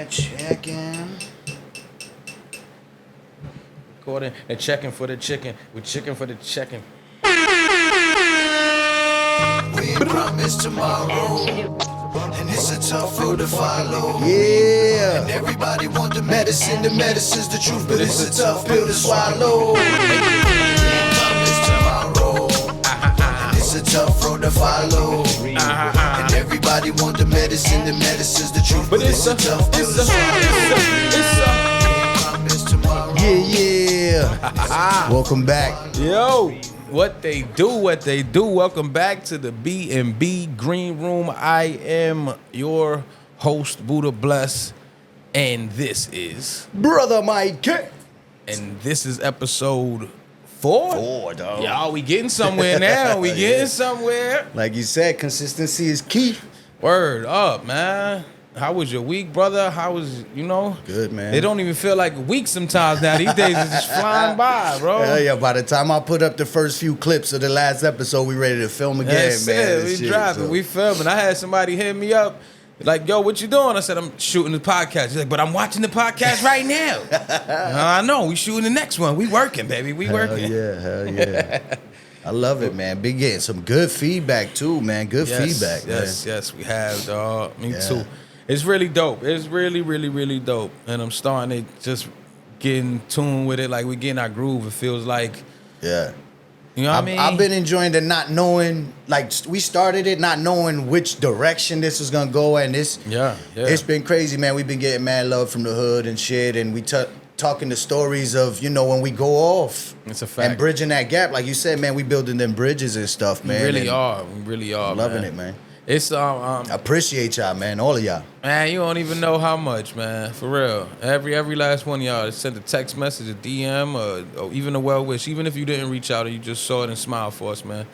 Checking. Recording and checking for the chicken. We're chicken for the chicken. We ain't promised tomorrow, and it's a tough road to follow. Yeah. And everybody want the medicine's the truth, but it's a tough pill to swallow. We ain't promised tomorrow, and it's a tough road to follow. And everybody want the medicine's the truth, but it's a tough pill to swallow. Yeah. Welcome back. Yo, what they do. Welcome back to the BMB GreenRoom. I am your host, Brother Bless, and this is Brother Mikey. And this is episode 4. 4, dog. Y'all, we getting somewhere now. We getting somewhere. Like you said, consistency is key. Word up, man. How was your week, brother? How was, Good, man. It don't even feel like weeks sometimes now. These days it's just flying by, bro. Hell yeah, by the time I put up the first few clips of the last episode, we ready to film again, That's man. it. We dropping. We filming. I had somebody hit me up like, yo, what you doing? I said, I'm shooting the podcast. He's like, but I'm watching the podcast right now. I know. We shooting the next one. We working, baby. We working. Hell yeah. I love it, man. Been getting some good feedback, too, man. Good feedback, Yes, we have, dog. Me too. It's really dope. It's really, really, really dope. And I'm starting to just get in tune with it. Like, we getting our groove. It feels like, Yeah. you know what I mean? I've been enjoying the not knowing, like, we started it not knowing which direction this was going to go. And it's been crazy, man. We've been getting mad love from the hood and shit. And we talking the stories of, when we go off. It's a fact. And bridging that gap. Like you said, man, we building them bridges and stuff, man. We really are, Loving it, man. It's I appreciate y'all, man. All of y'all. Man, you don't even know how much, man. For real. Every last one of y'all sent a text message, a DM, or even a well wish. Even if you didn't reach out and you just saw it and smiled for us, man.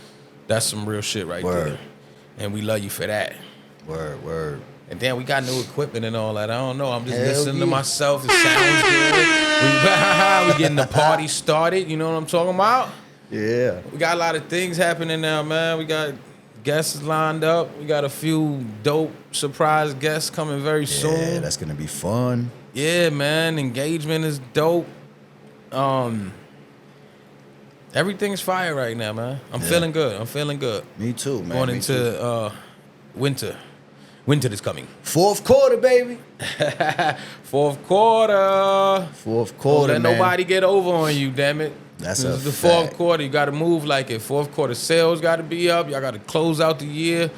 That's some real shit right there. And we love you for that. Word. And then we got new equipment and all that. I don't know. I'm just listening to myself. It sounds good. We getting the party started. You know what I'm talking about? Yeah. We got a lot of things happening now, man. We got guests lined up. We got a few dope surprise guests coming very soon. Yeah, that's gonna be fun. Yeah, man. Engagement is dope. Everything's fire right now, man. I'm feeling good. Me too, man. Going into winter. Winter is coming. Fourth quarter, baby. Fourth quarter. Don't let man. nobody get over on you, damn it. That's the fourth quarter. You got to move like it. Fourth quarter sales got to be up. Y'all got to close out the year.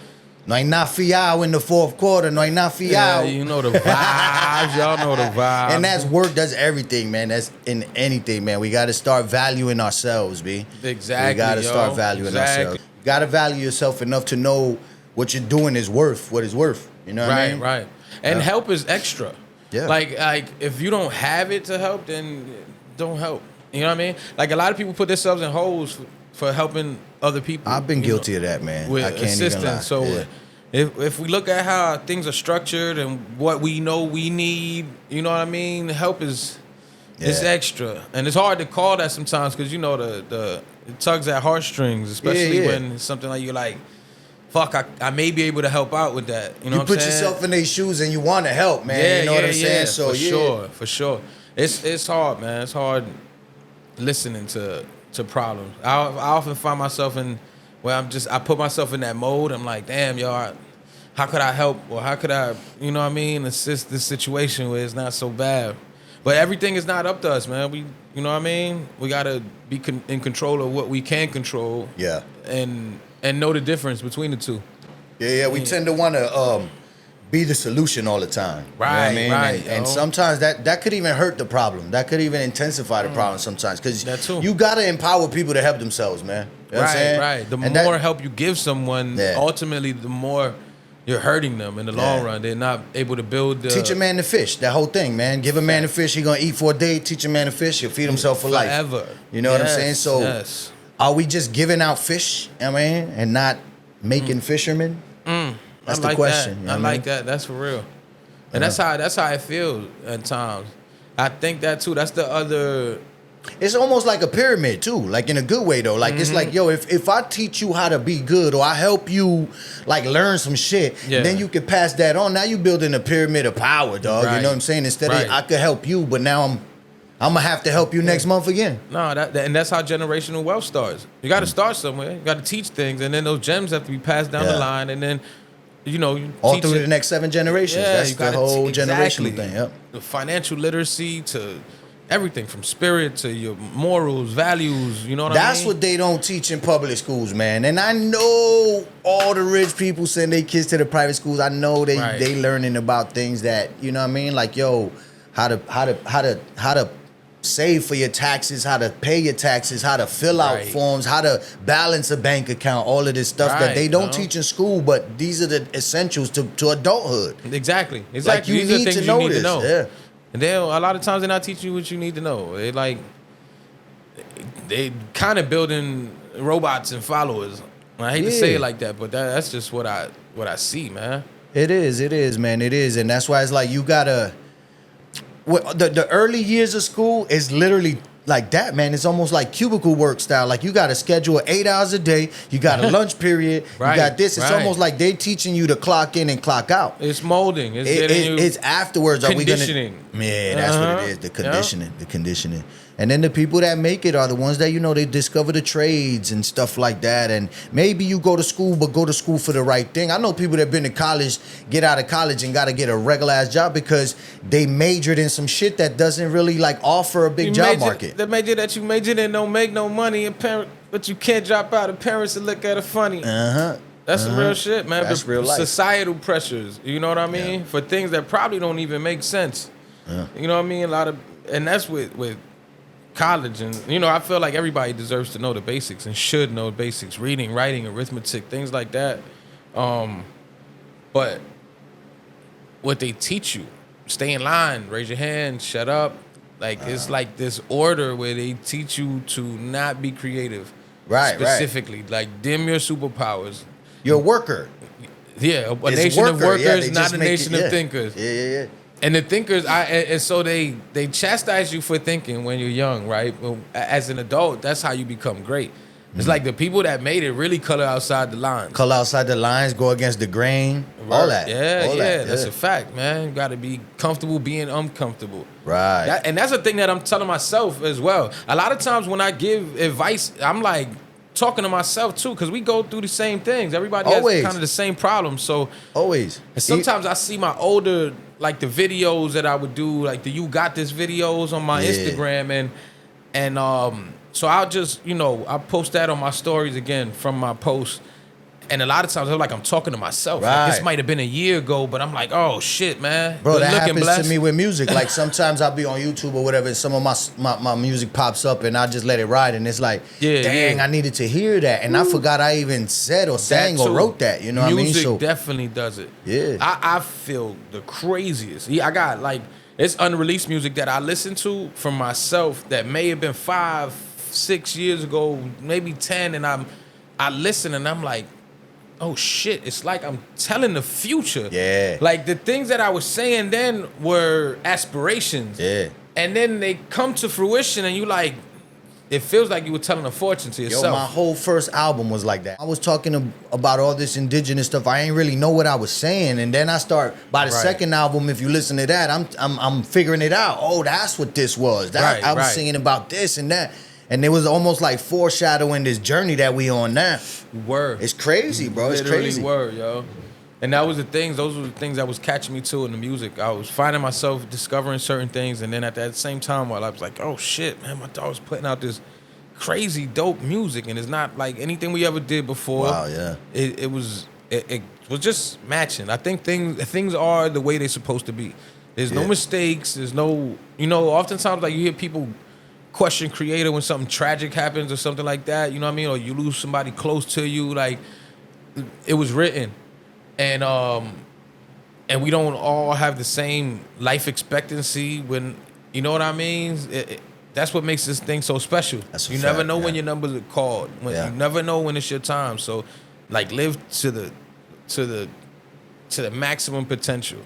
No hay nada fiao in the fourth quarter. No hay nada fiao. Yeah, you know the vibes. Y'all know the vibes. And that's work. That's everything, man. That's in anything, man. We got to start valuing ourselves, B. Exactly. We got to start valuing ourselves. You got to value yourself enough to know what you're doing is worth what it's worth. You know what I mean? Right. And help is extra. Yeah. Like if you don't have it to help, then don't help. You know what I mean? Like a lot of people put themselves in holes for helping other people. I've been guilty of that, man. With I can't assistance. even lie. So if we look at how things are structured and what we know we need, you know what I mean? Help is it's extra. And it's hard to call that sometimes because it tugs at heartstrings, especially when it's something like you're like, fuck, I may be able to help out with that. You know what I'm saying? You put yourself in their shoes and you want to help, man. Yeah, you know what I'm saying? So for sure. It's hard, man. It's hard listening to problems. I often find myself in where I put myself in that mode. I'm like, damn, y'all, how could I help? Or how could I, you know what I mean, assist this situation where it's not so bad? But everything is not up to us, man. You know what I mean? We got to be in control of what we can control. Yeah. And know the difference between the two. Yeah. We tend to want to be the solution all the time. Right, you know what I mean? right. And sometimes that could even hurt the problem. That could even intensify the problem sometimes. Because you got to empower people to help themselves, man. You know what I'm saying? Right. The more help you give someone, ultimately, the more you're hurting them in the long run. They're not able to build. Teach a man to fish. That whole thing, man. Give a man to fish. He gonna eat for a day. Teach a man to fish. He'll feed himself for life. Forever. You know what I'm saying? So, are we just giving out fish? I mean, and not making fishermen? That's the question. You know I like that. That's for real. And that's how I feel at times. I think that too. That's the other It's almost like a pyramid too, like in a good way though. Like it's like, yo, if I teach you how to be good, or I help you like learn some shit, then you can pass that on. Now you building a pyramid of power, dog. You know what I'm saying? Instead of I could help you, but now I'm gonna have to help you next month again. No, and that's how generational wealth starts. You got to start somewhere. You got to teach things, and then those gems have to be passed down the line, and then you all through the next 7 generations. Yeah, that's the whole generational thing. Yep. The financial literacy to everything from spirit to your morals, values, you know what I mean? That's what they don't teach in public schools, man. And I know all the rich people send their kids to the private schools. I know they learning about things that, you know what I mean? Like, yo, how to save for your taxes, how to pay your taxes, how to fill out forms, how to balance a bank account, all of this stuff that they don't teach in school, but these are the essentials to adulthood. Exactly. Like you need to know this. Yeah. And then a lot of times they're not teaching you what you need to know. They kind of building robots and followers. I hate to say it like that, but that's just what I see, man. It is, man. It is, and that's why it's like you gotta. The early years of school is literally like that, man. It's almost like cubicle work style. Like you got to schedule 8 hours a day. You got a lunch period. You got this. It's almost like they teaching you to clock in and clock out. It's molding. It's afterwards. Conditioning. Yeah, that's what it is. The conditioning. The conditioning. And then the people that make it are the ones that, you know, they discover the trades and stuff like that. And maybe you go to school, but go to school for the right thing. I know people that been to college, get out of college and got to get a regular ass job because they majored in some shit that doesn't really like offer a big job market. The major that you majored in don't make no money, but you can't drop out. The parents will look at it funny. That's some real shit, man. That's real life. Societal pressures, you know what I mean? Yeah. For things that probably don't even make sense. Yeah. You know what I mean? And that's with college, and you know, I feel like everybody deserves to know the basics and should know the basics: reading, writing, arithmetic, things like that. But what they teach you, stay in line, raise your hand, shut up. Like it's like this order where they teach you to not be creative, specifically. Like dim your superpowers. You're a worker. Yeah, a nation of workers, not a nation of thinkers. Yeah. And the thinkers, and so they chastise you for thinking when you're young, right? Well, as an adult, that's how you become great. It's like the people that made it really color outside the lines. Color outside the lines, go against the grain, all that. Yeah, that's a fact, man. You got to be comfortable being uncomfortable. Right. And that's the thing that I'm telling myself as well. A lot of times when I give advice, I'm like talking to myself too, because we go through the same things. Everybody has kind of the same problems. So always. And sometimes I see my older, like the videos that I would do, like the You Got This videos on my Instagram, and so I'll just, you know, I post that on my stories again from my post. And a lot of times I'm talking to myself. Like, this might have been a year ago, but I'm like, oh shit, man. Bro, that happens to me with music. Like sometimes I'll be on YouTube or whatever, and some of my music pops up and I just let it ride, and it's like, dang, I needed to hear that. And I forgot I even said or sang or wrote that. You know what I mean? Music definitely does it. Yeah. I feel the craziest. I got like, it's unreleased music that I listen to from myself that may have been 5-6 years ago, maybe 10, and I listen and I'm like, oh shit, it's like I'm telling the future. Yeah. Like the things that I was saying then were aspirations. Yeah. And then they come to fruition and you like, it feels like you were telling a fortune to yourself. Yo, my whole first album was like that. I was talking about all this indigenous stuff. I ain't really know what I was saying. And then I start, by the second album, if you listen to that, I'm figuring it out. Oh, that's what this was. I was singing about this and that. And it was almost like foreshadowing this journey that we on now. Word. It's crazy, bro. It's crazy. Word, yo. And those were the things that was catching me too in the music. I was finding myself discovering certain things, and then at that same time, while I was like, oh shit, man, my dog's putting out this crazy dope music, and it's not like anything we ever did before. Wow, yeah. It was just matching. I think things are the way they're supposed to be. There's no mistakes. There's no, you know, oftentimes like you hear people question creator when something tragic happens or something like that, you know what I mean? Or you lose somebody close to you, like it was written. And we don't all have the same life expectancy when, you know what I mean? That's what makes this thing so special. You never know when your numbers are called. You never know when it's your time. So like live to the maximum potential.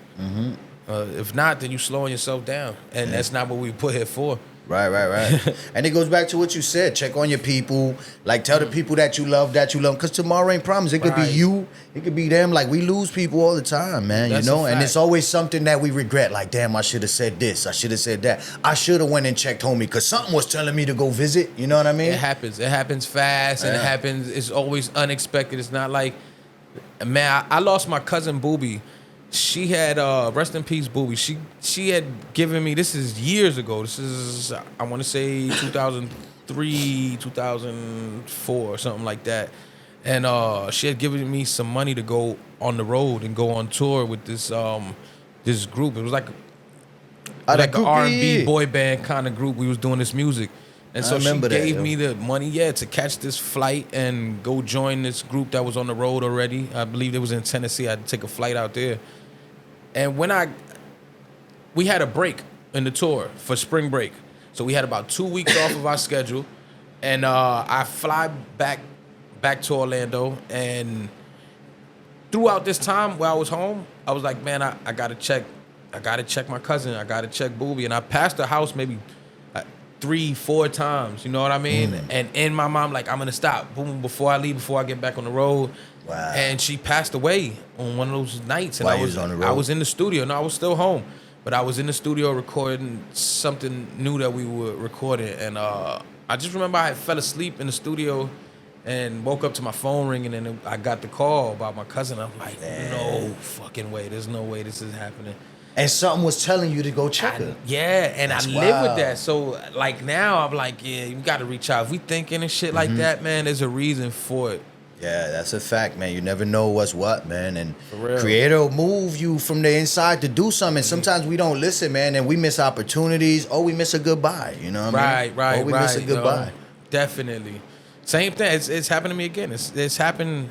If not, then you slowing yourself down. And that's not what we put here for. Right. And it goes back to what you said. Check on your people. Like, tell the people that you love. Because tomorrow ain't promised. It could be you. It could be them. Like, we lose people all the time, man. That's you know? a fact. And it's always something that we regret. Like, damn, I should have said this. I should have said that. I should have went and checked homie because something was telling me to go visit. You know what I mean? It happens. It happens fast, and it happens. It's always unexpected. It's not like, man, I lost my cousin Booby. She had rest in peace, Booby. She had given me, this is years ago. This is, I want to say 2003, 2004, or something like that. And she had given me some money to go on the road and go on tour with this this group. It was like an R&B boy band kind of group. We was doing this music. And so she gave me the money, to catch this flight and go join this group that was on the road already. I believe it was in Tennessee. I had to take a flight out there. And we had a break in the tour for spring break. So we had about 2 weeks off of our schedule. And I fly back to Orlando. And throughout this time while I was home, I was like, man, I got to check my cousin. I got to check Booby. And I passed her house maybe 3-4 times, you know what I mean? And in my mind, like, I'm gonna stop, boom, before I leave, before I get back on the road. Wow. And she passed away on one of those nights. And While you was on the road? I was in the studio. No, I was still home, but I was in the studio recording something new that we were recording. And I just remember I fell asleep in the studio and woke up to my phone ringing, and I got the call about my cousin. I'm like, no fucking way. There's no way this is happening. And something was telling you to go check her. Yeah, and I live with that. So, like, now I'm like, yeah, you got to reach out. If we thinking and shit like that, man, there's a reason for it. Yeah, that's a fact, man. You never know what's what, man. And For real. Creator will move you from the inside to do something. Sometimes we don't listen, man, and we miss opportunities. Or we miss a goodbye, you know what I mean? Right. Or we miss a goodbye. Definitely. Same thing. It's happened to me again. It's happened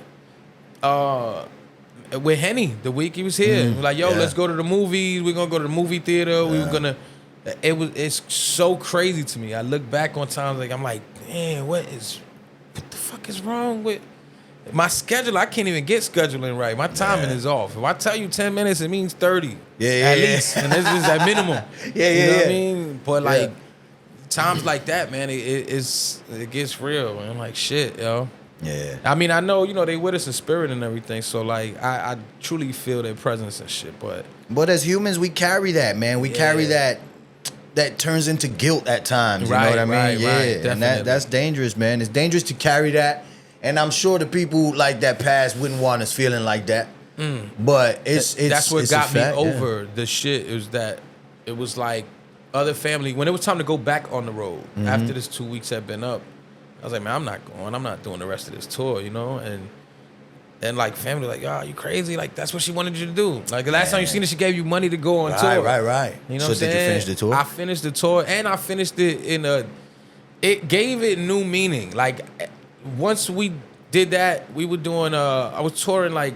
with Henny the week he was here. We're like, yo, let's go to the movies. We're gonna go to the movie theater. We were gonna. It's so crazy to me. I look back on times like I'm like, man, what the fuck is wrong with my schedule? I can't even get scheduling right. My timing is off. If I tell you 10 minutes, it means 30. At least, and this is at minimum. You know what I mean? But like times like that, man, it gets real. Man. I'm like, shit, yo. Yeah. I mean, I know, you know, they with us in spirit and everything. So, like, I truly feel their presence and shit. But as humans, we carry that, man. We carry that turns into guilt at times. You know what I mean? Right, and that's dangerous, man. It's dangerous to carry that. And I'm sure the people like that past wouldn't want us feeling like that. But that's what got me fact, over the shit. Is that it was like other family when it was time to go back on the road after this 2 weeks had been up. I was like, man, I'm not going. I'm not doing the rest of this tour, you know? And like family like, oh, you crazy? Like, that's what she wanted you to do. Like, the last time you seen her, she gave you money to go on tour. Right. You know so what I'm saying? Did you finish the tour? I finished the tour, and I finished it it gave it new meaning. Like, once we did that, we were doing, I was touring like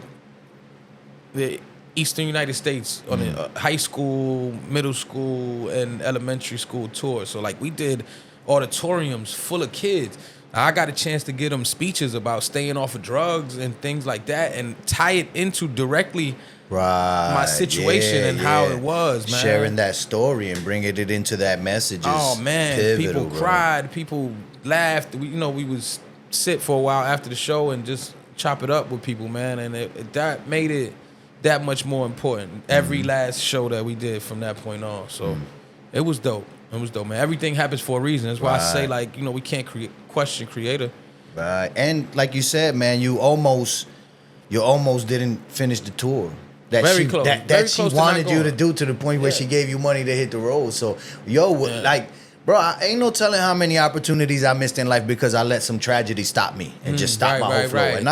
the Eastern United States on a high school, middle school, and elementary school tour. So like we did auditoriums full of kids. I got a chance to give them speeches about staying off of drugs and things like that, and tie it into directly my situation and how it was, man. Sharing that story and bringing it into that message. Oh man, pivotal, people cried, people laughed. We would sit for a while after the show and just chop it up with people, man, and that made it that much more important. Every last show that we did from that point on, so it was dope. It was dope, man. Everything happens for a reason. That's why I say, like, we can't question creator. Right. And like you said, man, you almost didn't finish the tour. Very close. That she wanted you to do, to the point where she gave you money to hit the road. So, like, bro, I ain't no telling how many opportunities I missed in life because I let some tragedy stop me and just stop my whole flow. And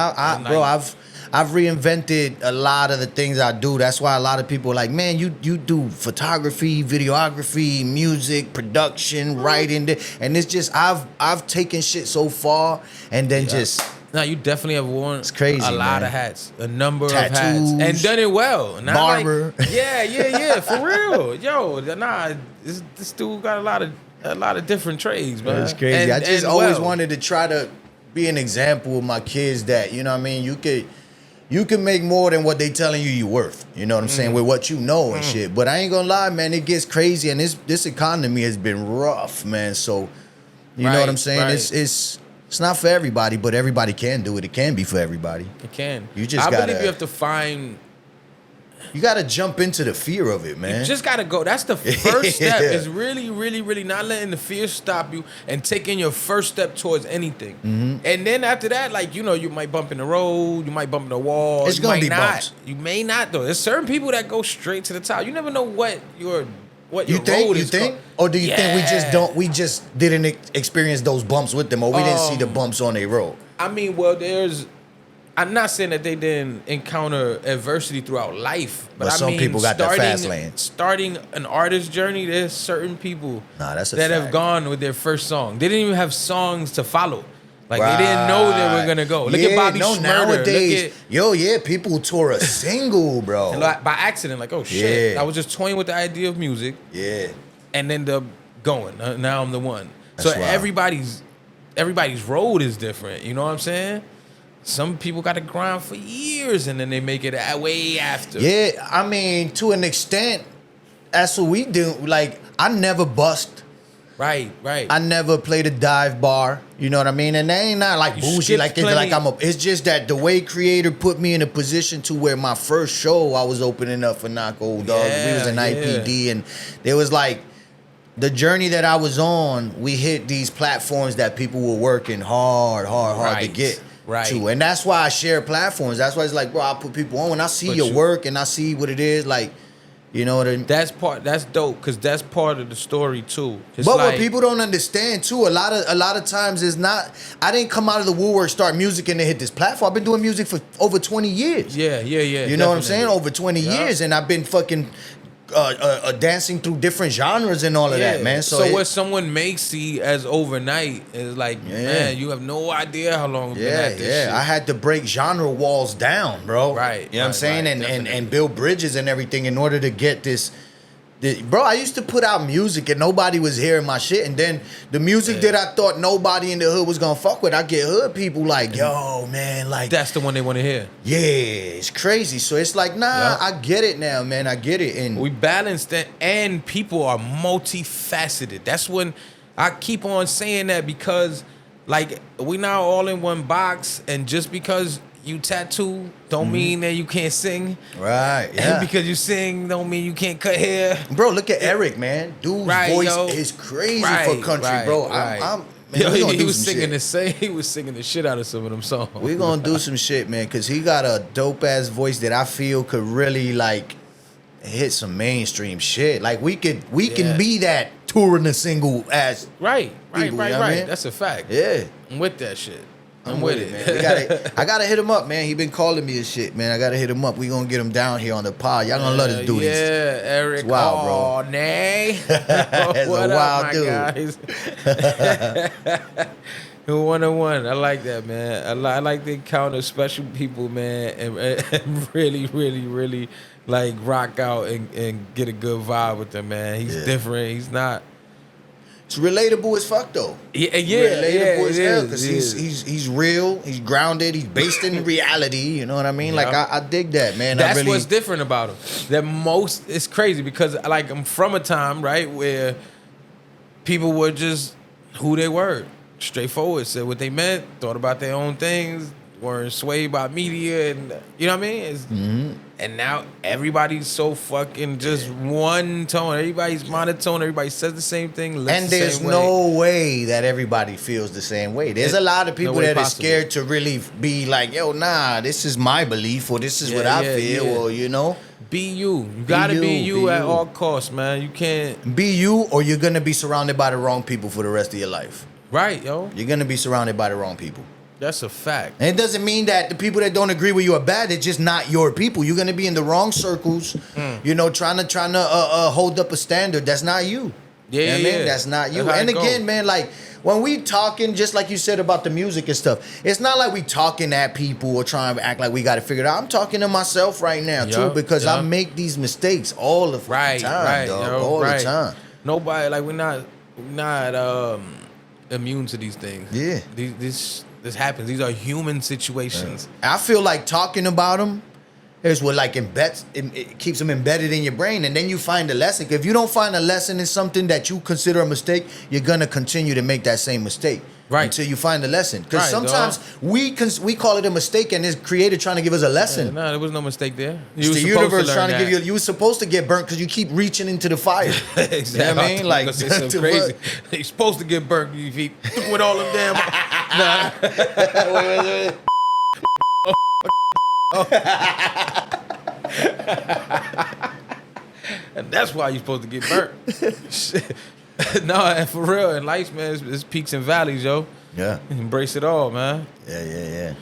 I've reinvented a lot of the things I do. That's why a lot of people are like, man, you do photography, videography, music, production, writing, and it's just I've taken shit so far and then just. No, you definitely have worn a lot of hats, a number Tattoos, of hats, and done it well. Not barber. Like, yeah, for real. Yo, this dude got a lot of different trades, man. It's crazy. I just always wanted to try to be an example of my kids that, you know what I mean, you can make more than what they telling you worth. You know what I'm saying? With what you know and shit. But I ain't gonna lie, man, it gets crazy, and this economy has been rough, man. So you know what I'm saying? Right. It's not for everybody, but everybody can do it. It can be for everybody. It can. You just I gotta, believe you have to find. You gotta jump into the fear of it, man. You just gotta go. That's the first step. Is really, really, really not letting the fear stop you and taking your first step towards anything. And then after that, like, you know, you might bump in the road, you might bump in the wall. It's gonna be bumps. You may not though. There's certain people that go straight to the top. You never know what your road You is. think? Or do you think we just didn't experience those bumps with them, or we didn't see the bumps on their road? I mean, well, I'm not saying that they didn't encounter adversity throughout life, but some people got that fast lane. Starting an artist journey, there's certain people that's a that fact. have gone with their first song. They didn't even have songs to follow. Like, they didn't know they were gonna go. Look at Bobby Shmurda. Nowadays, people tore a single, bro. By accident, like, oh shit, I was just toying with the idea of music. Yeah. And ended up going. Now I'm the one. That's so wild. everybody's road is different. You know what I'm saying? Some people got to grind for years and then they make it way after. Yeah, I mean, to an extent, that's what we do. Like, I never bust. Right. I never played a dive bar. You know what I mean? And they ain't not like You bougie, skipped it's just that the way Creator put me in a position to where my first show, I was opening up for Knock Old Dog. We was in IPD, and there was like, the journey that I was on, we hit these platforms that people were working hard to get to. And that's why I share platforms. That's why it's like, bro, I put people on. When I see your work and I see what it is, like, you know what I mean? That's dope, because that's part of the story too. It's but like, what people don't understand too, a lot of times is not, I didn't come out of the woodwork, start music, and then hit this platform. I've been doing music for over 20 years. Yeah. You know what I'm saying? Over 20 years, and I've been fucking dancing through different genres and all of that, man. So what someone may see as overnight is like, man, you have no idea how long we've been at this shit. I had to break genre walls down, bro. Right. You know what I'm saying? And build bridges and everything in order to get this. Bro, I used to put out music and nobody was hearing my shit. And then the music that I thought nobody in the hood was gonna fuck with, I get hood people like, yo, man, like, that's the one they want to hear. Yeah, it's crazy. So it's like, nah, I get it now, man. I get it. And we balance that, and people are multifaceted. That's when I keep on saying that, because like, we not all in one box, and just because you tattoo don't mean that you can't sing. Right, yeah. And because you sing don't mean you can't cut hair. Bro, look at Eric, man. Dude's voice is crazy for country, bro. Man, he was singing the shit out of some of them songs. We're gonna do some shit, man, because he got a dope ass voice that I feel could really like hit some mainstream shit. Like, we can be that touring a single ass. Right. You know what I mean? That's a fact. Yeah. I'm with that shit. I'm with it, man. I gotta hit him up, man. He been calling me and shit, man. I gotta hit him up. We gonna get him down here on the pod. Y'all gonna let us do this. Yeah, Eric. It's wild, bro. Nay. That's what a wild up, dude. Guys? 101. I like that, man. I like to encounter special people, man, and really, really, really like rock out and get a good vibe with them, man. He's different. He's not. It's relatable as fuck, though. Relatable as hell, because he's real, he's grounded, he's based in reality. You know what I mean? Like, I dig that, man. That's what's different about him. It's crazy, because like, I'm from a time, right, where people were just who they were, straightforward, said what they meant, thought about their own things, weren't swayed by media, and you know what I mean? And now everybody's so fucking just one tone. Everybody's monotone. Everybody says the same thing. And there's no way that everybody feels the same way. There's a lot of people that are scared to really be like, yo, nah, this is my belief, or this is what I feel, or, you know. Be you. You gotta be you at all costs, man. You can't be you, or you're gonna be surrounded by the wrong people for the rest of your life. Right, yo. You're gonna be surrounded by the wrong people. That's a fact. And it doesn't mean that the people that don't agree with you are bad. They're just not your people. You're gonna be in the wrong circles, you know, trying to hold up a standard. That's not you. Yeah, you know what I mean? That's not you. And again, man, like, when we talking, just like you said about the music and stuff, it's not like we talking at people or trying to act like we got to figure it out. I'm talking to myself right now too, because I make these mistakes all the time, dog, all the time. Nobody, like, we're not immune to these things. Yeah. this happens. These are human situations. I feel like talking about them is what like it keeps them embedded in your brain, and then you find a lesson. If you don't find a lesson in something that you consider a mistake, you're gonna continue to make that same mistake until you find a lesson. Because sometimes we call it a mistake, and it's creator trying to give us a lesson. No, there was no mistake there. It's the universe trying to give you. You were supposed to get burnt because you keep reaching into the fire. Exactly. You know what I mean? Like it's so crazy. You're supposed to get burnt if you with all them damn. Nah. Wait. And that's why you're supposed to get burnt. Shit. No, and for real, in life, man, it's peaks and valleys, yo. Yeah. Embrace it all, man. Yeah.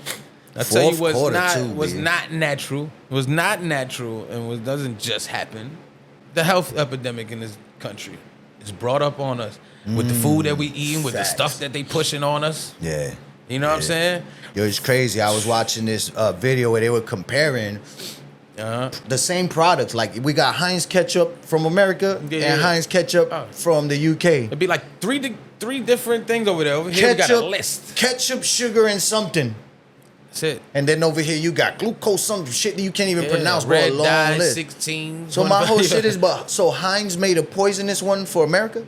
I tell you what's not natural. Was not natural and doesn't just happen. The health epidemic in this country is brought up on us with the food that we eating, with the stuff that they pushing on us. Yeah. You know what I'm saying? Yo, it's crazy. I was watching this video where they were comparing the same products. Like we got Heinz ketchup from America and Heinz ketchup from the UK. It'd be like three different things over there. Over here we got a list. Ketchup, sugar, and something. That's it. And then over here you got glucose, some shit that you can't even pronounce. Red a long dye, list. 16. So my whole shit is, so Heinz made a poisonous one for America?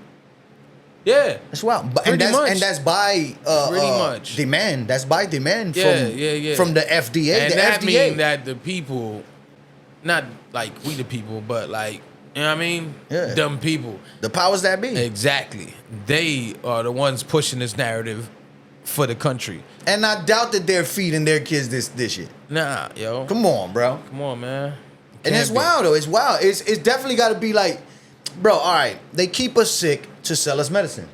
Yeah. That's wild. And that's by pretty much demand. That's by demand from the FDA. And the that FDA. means that the people, not like we the people, but like, you know what I mean? Yeah. Dumb people. The powers that be. Exactly. They are the ones pushing this narrative for the country. And I doubt that they're feeding their kids this shit. Nah, yo. Come on, bro. Come on, man. And it's wild, though. It's wild. It's definitely got to be like, bro, all right, they keep us sick to sell us medicine.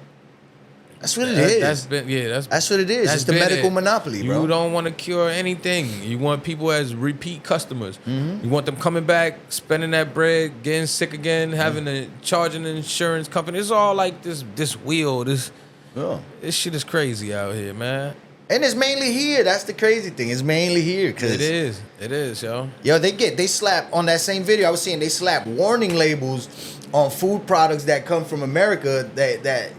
That's what it is. That's what it is. It's the medical monopoly, bro. You don't want to cure anything. You want people as repeat customers. You want them coming back, spending that bread, getting sick again, having to charge an insurance company. It's all like this wheel. This shit is crazy out here, man. And it's mainly here. That's the crazy thing. It's mainly here. Cause it is. It is, yo. Yo, they slap on that same video I was seeing. They slap warning labels on food products that come from America that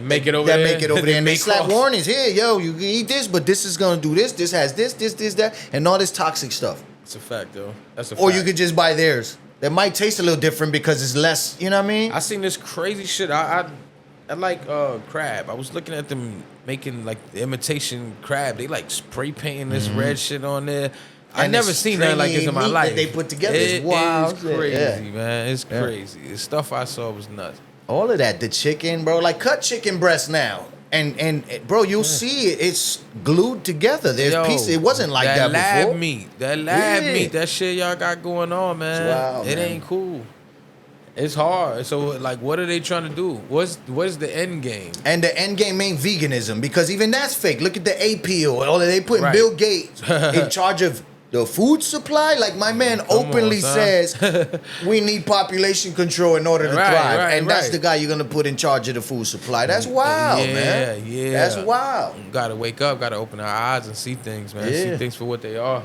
make it over there. And they slap warnings. Here, yo, you can eat this, but this is gonna do this. This has this, that, and all this toxic stuff. It's a fact, though. That's a fact. Or you could just buy theirs. That might taste a little different because it's less. You know what I mean? I seen this crazy shit. I like crab. I was looking at them making like the imitation crab. They like spray painting this red shit on there. I never seen nothing like this in my life. That they put together. It's wild. It's crazy, man. It's crazy. The stuff I saw was nuts. All of that, the chicken, bro. Like cut chicken breast now, and bro, you'll see it. It's glued together. There's pieces. It wasn't like that before. That lab meat, that shit y'all got going on, man. Wild, it ain't cool. It's hard. So, like, what are they trying to do? What's the end game? And the end game ain't veganism, because even that's fake. Look at the appeal. All that they putting Bill Gates in charge of the food supply. Like my man openly says, we need population control in order to thrive, and that's the guy you're gonna put in charge of the food supply. That's wild, man. Yeah, that's wild. Gotta wake up. Gotta open our eyes and see things, man. See things for what they are.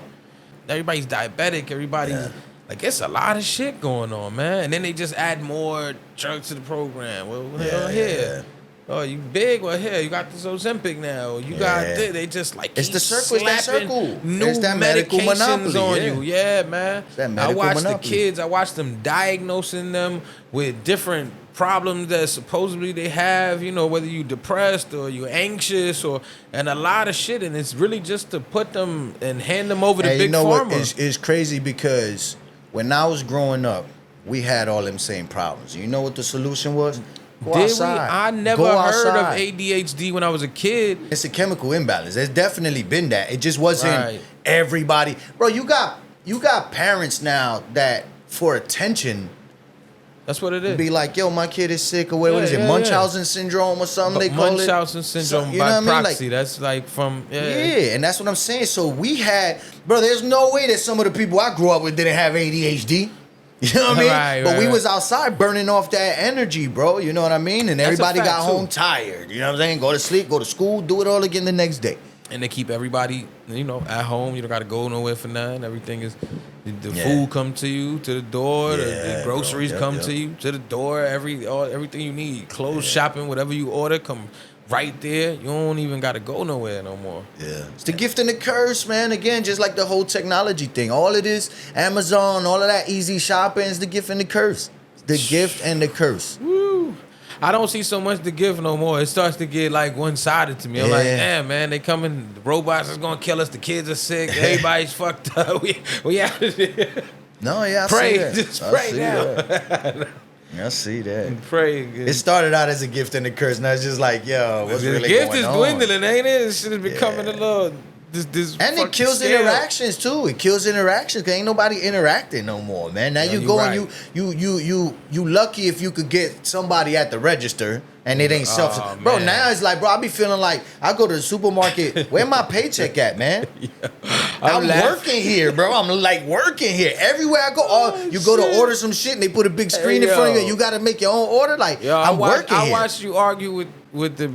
Everybody's diabetic. Everybody's. Like, it's a lot of shit going on, man. And then they just add more drugs to the program. Well, here. Oh, you big? Well, here, you got this Ozempic now. You got this. They just, like, it's the circle. It's that circle. New it's that medical monopoly on you. Yeah, man. It's that medical monopoly. The kids. I watch them diagnosing them with different problems that supposedly they have, you know, whether you depressed or you anxious and a lot of shit. And it's really just to put them and hand them over to big pharma. What? It's crazy because when I was growing up, we had all them same problems. You know what the solution was? Go outside. I never heard of ADHD when I was a kid. It's a chemical imbalance. There's definitely been that. It just wasn't everybody. Bro, you got parents now that for attention. That's what it is. Be like, yo, my kid is sick, or what is it? Munchausen syndrome or something they call it? Munchausen syndrome by proxy. That's like from, and that's what I'm saying. So we had, bro, there's no way that some of the people I grew up with didn't have ADHD. You know what I mean? But we was outside burning off that energy, bro. You know what I mean? And everybody got home tired. You know what I'm saying? Go to sleep, go to school, do it all again the next day. and they keep everybody, at home. You don't got to go nowhere for nothing. Everything is, the Yeah. food come to you to the door. The Yeah, groceries bro. come to you to the door. Everything you need, clothes, shopping, whatever you order, come right there. You don't even got to go nowhere no more. Yeah. It's the gift and the curse, man. Again, just like the whole technology thing. All it is, Amazon, all of that easy shopping is the gift and the curse. The gift and the curse. Woo. I don't see so much to give no more. It starts to get like one-sided to me. I'm like, damn, man, they coming. The robots is gonna kill us. The kids are sick. Everybody's fucked up. We out of here. No, yeah, I Pray, see that. just I pray see now. that. I see that. Pray. It started out as a gift and a curse. Now it's just like, yo, what's The really gift going is on? dwindling, ain't it? It should have becoming a little. This And it fucking kills scale. interactions too. It kills interactions because ain't nobody interacting no more, man. Now you you go right. and you lucky if you could get somebody at the register and it ain't self. Oh, Bro, man. now it's like, bro, I be feeling like I go to the supermarket. Where my paycheck at, man? I'm laughing. working here, bro. I'm like working here. Everywhere I go, you go shit. to order some shit and they put a big screen in front of you. And you got to make your own order. Like I'm working I here. watched you argue with the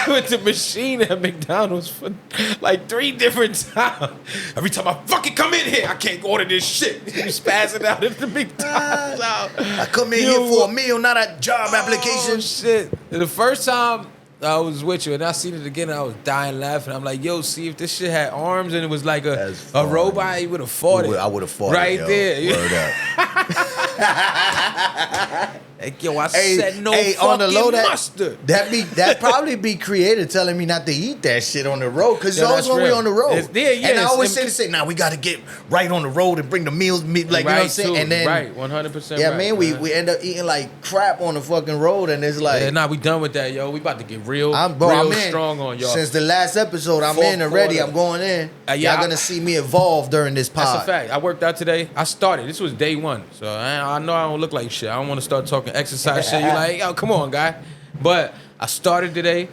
with the machine at McDonald's for like 3 different times. Every time I fucking come in here, I can't order this shit. You spazzing out at the McDonald's. I come in here for a meal, not a job application. Oh, shit. The first time I was with you and I seen it again, I was dying laughing. I'm like, yo, see if this shit had arms and it was like a robot, he would have fought it. I would have fought right it, yo. there. Word up. Like, yo, I said no fucking on the low, mustard. That probably be creative telling me not to eat that shit on the road because Yeah, it's always that's when we real. on the road. And I always it's- say, nah, we got to get right on the road and bring the meals, like you know what I'm saying. too. And then, right, 100%. yeah, right, man, we end up eating like crap on the fucking road, and it's like, Yeah, nah, we done with that, yo. We about to get real I'm in. strong on y'all. Since the last episode, I'm Fourth in already. quarter. I'm going in. Yeah, Y'all gonna see me evolve during this pod. That's a fact. I worked out today. I started. This was day 1. So I know I don't look like shit. I don't want to start talking exercise shit. You like, yo, come on, guy. But I started today.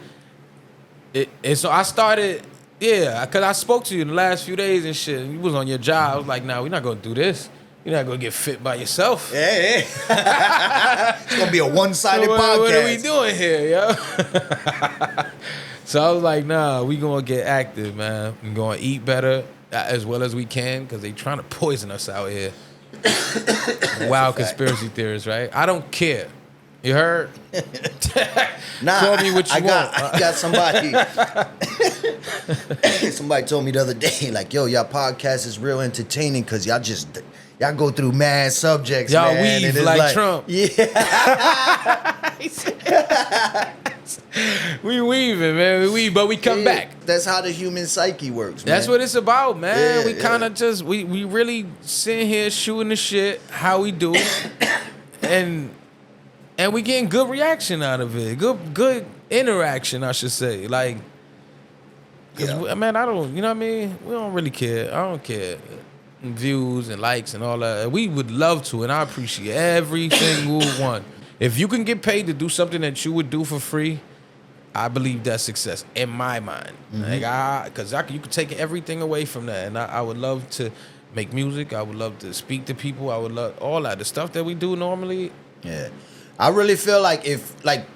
And so I started, because I spoke to you in the last few days and shit. And you was on your job. I was like, nah, we're not going to do this. You're not going to get fit by yourself. Yeah. It's gonna be a one-sided podcast. What are we doing here, yo? So I was like, nah, we gonna get active, man. We're gonna eat better as well as we can because they trying to poison us out here. Wild conspiracy theorists, right? I don't care. You heard? Nah, Tell me what you want. I got somebody. Somebody told me the other day, like, yo, y'all podcast is real entertaining because y'all go through mad subjects. Y'all man, weave and it's like Trump. Yeah. We weaving, man. We weave, but we come back. That's how the human psyche works, man. That's what it's about, man. Yeah, We kind of just we really sitting here shooting the shit how we do, and we getting good reaction out of it. Good interaction, I should say. Like, man, I don't, you know what I mean? We don't really care. I don't care. Views and likes and all that. We would love to, and I appreciate every single one. If you can get paid to do something that you would do for free, I believe that's success in my mind. Because you could take everything away from that, and I would love to make music. I would love to speak to people. I would love all that. The stuff that we do normally. Yeah. I really feel like if, like,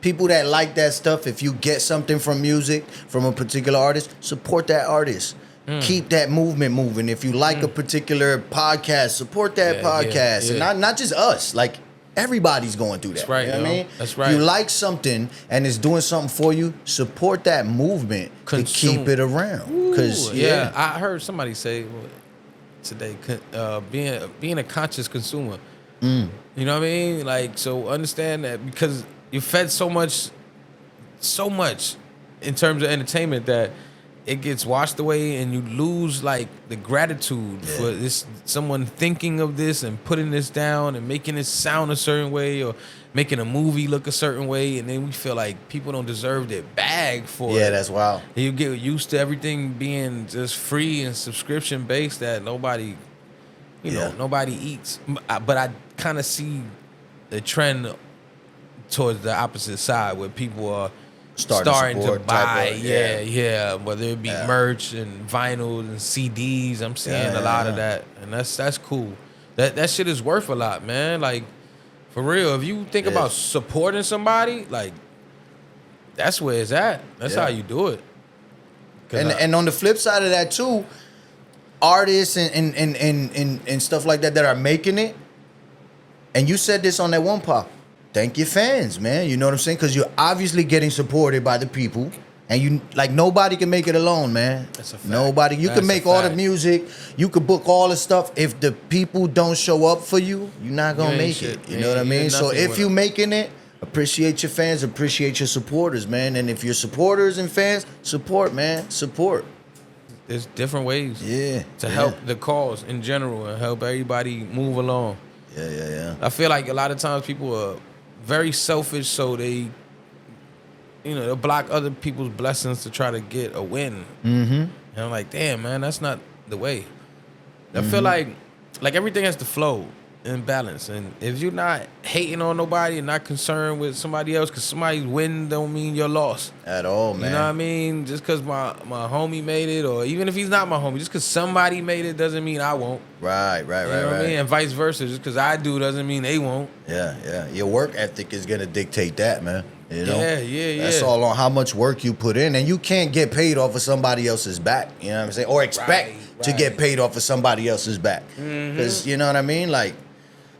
people that like that stuff, if you get something from music, from a particular artist, support that artist. Keep that movement moving. If you like a particular podcast, support that podcast. yeah. And not just us. Like, everybody's going through that. That's right, You know what I mean? That's right. If you like something and it's doing something for you, support that movement to keep it around. Because, I heard somebody say today, being a conscious consumer. You know what I mean? Like, so understand that because you're fed so much in terms of entertainment that it gets washed away and you lose like the gratitude for this someone thinking of this and putting this down and making it sound a certain way or making a movie look a certain way, and then we feel like people don't deserve their bag for it. Yeah, that's wild. You get used to everything being just free and subscription based that nobody nobody eats. But I kind of see the trend towards the opposite side where people are starting to buy, whether it be merch and vinyls and CDs. I'm seeing a lot of that, and that's cool. That shit is worth a lot, man. Like, for real, if you think about supporting somebody, like, that's where it's at. That's how you do it. And on the flip side of that too, artists and stuff like that are making it. And you said this on that one pop. Thank your fans, man. You know what I'm saying? Because you're obviously getting supported by the people. And you like nobody can make it alone, man. That's a fact. Nobody. You can make all the music. You could book all the stuff. If the people don't show up for you, you're not gonna make it. You know what I mean? So if you're making it, appreciate your fans, appreciate your supporters, man. And if your supporters and fans support, man, support. There's different ways. To Yeah. help the cause in general and help everybody move along. Yeah. I feel like a lot of times people are very selfish, so they, they'll block other people's blessings to try to get a win. Mm-hmm. And I'm like, damn, man, that's not the way. I feel like everything has to flow in balance. And if you're not hating on nobody and not concerned with somebody else, because somebody's win don't mean you're lost. At all, man. You know what I mean? Just because my homie made it, or even if he's not my homie, just because somebody made it doesn't mean I won't. Right. You know what I mean? And vice versa. Just because I do doesn't mean they won't. Yeah. Your work ethic is gonna dictate that, man. You know? Yeah. That's all on how much work you put in. And you can't get paid off of somebody else's back. You know what I'm saying? Or expect to get paid off of somebody else's back. Because you know what I mean? Like,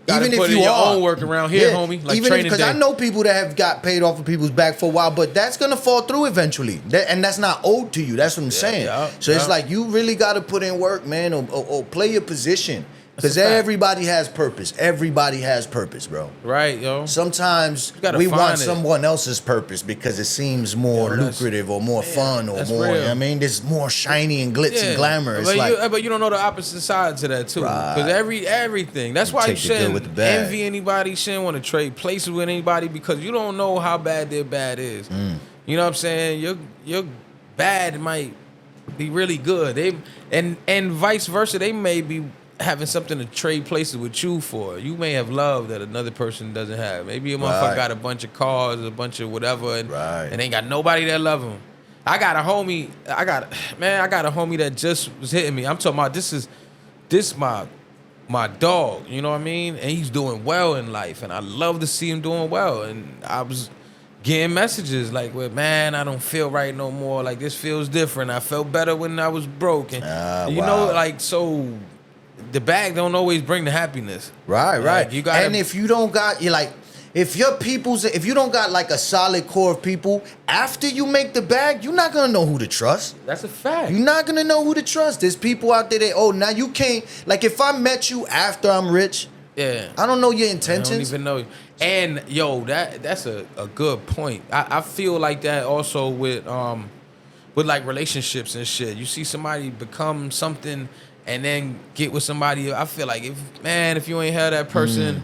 gotta even put if you in your are own work around here, homie. Like even because day. I know people that have got paid off of people's back for a while, but that's gonna fall through eventually. And that's not owed to you. That's what I'm saying. It's like you really gotta put in work, man, or play your position. Because everybody has purpose. Everybody has purpose, bro. Right, yo. Sometimes we want someone else's purpose because it seems more lucrative or more fun or more, you know what I mean? There's more shiny and glitz and glamour. It's but you don't know the opposite side to that, too. Because everything. That's why you shouldn't envy anybody. Shouldn't want to trade places with anybody because you don't know how bad their bad is. You know what I'm saying? Your bad might be really good. And vice versa. They may be having something to trade places with you for. You may have love that another person doesn't have. Maybe a motherfucker got a bunch of cars, a bunch of whatever, and ain't got nobody that love him. I got a homie that just was hitting me. I'm talking about this my dog, you know what I mean? And he's doing well in life, and I love to see him doing well. And I was getting messages like, well, man, I don't feel right no more. Like, this feels different. I felt better when I was broke. And know, like, so the bag don't always bring the happiness. Right. Like, you gotta, and if you don't got, if you don't got like a solid core of people, after you make the bag, you're not gonna know who to trust. That's a fact. You're not gonna know who to trust. There's people out there that, now you can't, like if I met you after I'm rich, I don't know your intentions. I don't even know you. And yo, that's a good point. I feel like that also with like relationships and shit. You see somebody become something and then get with somebody. I feel like if you ain't had that person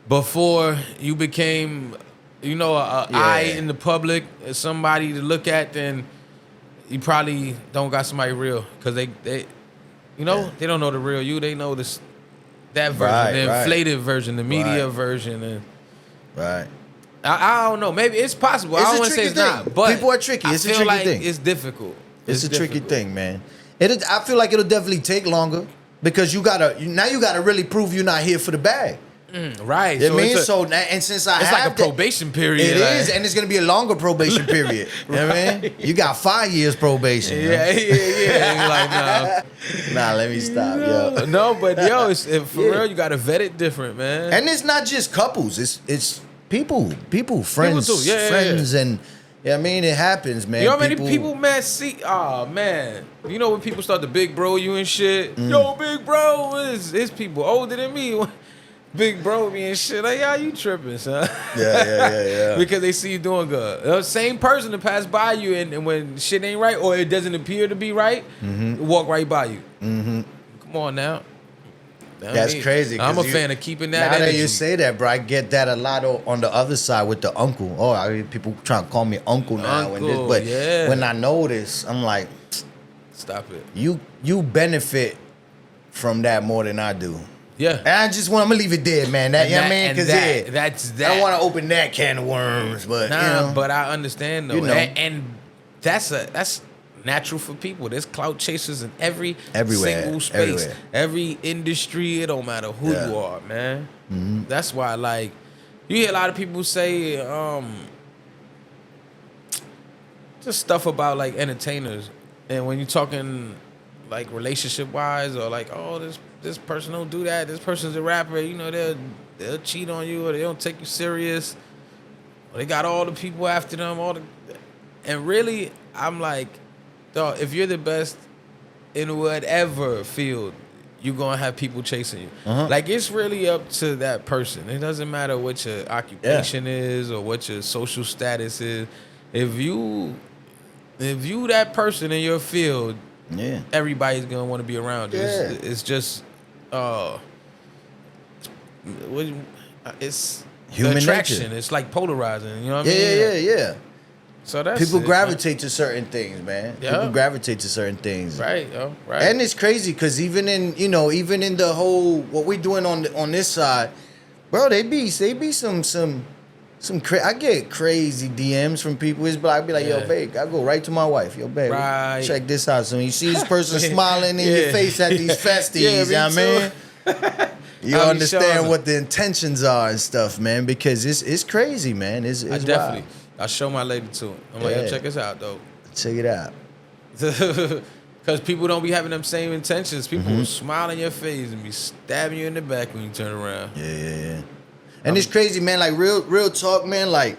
before you became, eye in the public, somebody to look at, then you probably don't got somebody real because they they don't know the real you. They know that version, the inflated version, the media version, and I don't know. Maybe it's possible. I don't want to say it's not, but people are tricky. It's a tricky thing. It's difficult. It's a tricky thing, man. I feel like it'll definitely take longer because you gotta really prove you're not here for the bag. Right. You know what I mean? And since it's like a probation period. It is, and it's gonna be a longer probation period. You know what I mean? You got 5 years probation. Yeah. Like, nah, let me stop, yo. No, but yo, for real, you gotta vet it different, man. And it's not just couples. It's people, friends, people too. friends, and. Yeah, I mean, it happens, man. You know how many people, man, man. You know when people start to big bro you and shit? Yo, big bro, it's people older than me. Big bro me and shit. Like, you tripping, son. Yeah. Because they see you doing good. The same person to pass by you and when shit ain't right or it doesn't appear to be right, walk right by you. Come on now. That's crazy. I'm a fan of keeping that energy. Now that you say that, bro, I get that a lot on the other side with the uncle. People trying to call me uncle now. But when I notice, I'm like, stop it. You benefit from that more than I do. Yeah. And I'm gonna leave it there, man. You know what I mean? Because that's that. I don't want to open that can of worms, but but I understand though. And that's natural for people. There's clout chasers in every single space, every industry. It don't matter who you are, man. That's why, like, you hear a lot of people say just stuff about like entertainers And when you're talking like relationship wise, or like, oh, this person don't do that. This person's a rapper. You know, they'll cheat on you, or they don't take you serious. Or they got all the people after them. And really, I'm like, dog, if you're the best in whatever field, you're gonna have people chasing you. Like, it's really up to that person. It doesn't matter what your occupation is or what your social status is. If you that person in your field, everybody's gonna want to be around you. It's just it's human attraction. nature. It's like polarizing. You know what I mean? Yeah. So that's people it, gravitate to certain things, man. People gravitate to certain things, right? Right. And it's crazy because even in the whole what we're doing on this side, bro, they be some I get crazy DMs from people. I'd be like, yo, babe, I go right to my wife. Yo, babe, check this out. So when you see this person smiling in your face at these festies, you know what I mean? You understand what the intentions are and stuff, man, because it's crazy, man. It's definitely. wild. I show my lady too. I'm like, yo, check this out, though. Check it out. Because people don't be having them same intentions. People will smile in your face and be stabbing you in the back when you turn around. Yeah. And it's crazy, man. Like, real talk, man. Like,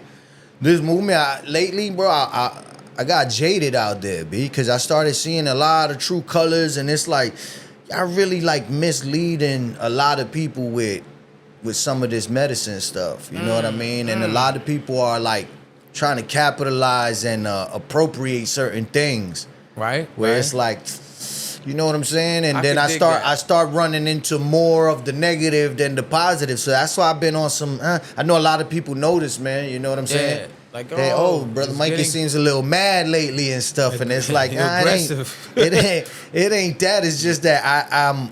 this movement, lately, bro, I got jaded out there, because I started seeing a lot of true colors, and it's like, I really, like, misleading a lot of people with some of this medicine stuff. You know what I mean? And a lot of people are, like, trying to capitalize and appropriate certain things, right? Where it's like, you know what I'm saying? And then I start running into more of the negative than the positive. So that's why I've been on some. I know a lot of people notice, man. You know what I'm saying? Like, Brother Mikey seems a little mad lately and stuff, and it's like, aggressive. It ain't that. It's just that I'm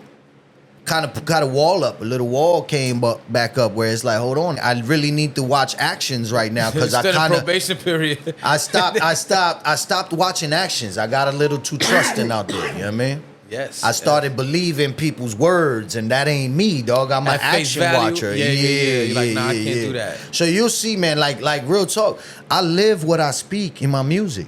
kind of got a wall up. A little wall came back up where it's like, hold on, I really need to watch actions right now, because I kind of probation period. I stopped watching actions. I got a little too trusting out there. You know what I mean? Yes. I started believing people's words, and that ain't me, dog. I'm an action watcher. Yeah. You're like, nah, I can't do that. So you'll see, man. Like real talk. I live what I speak in my music,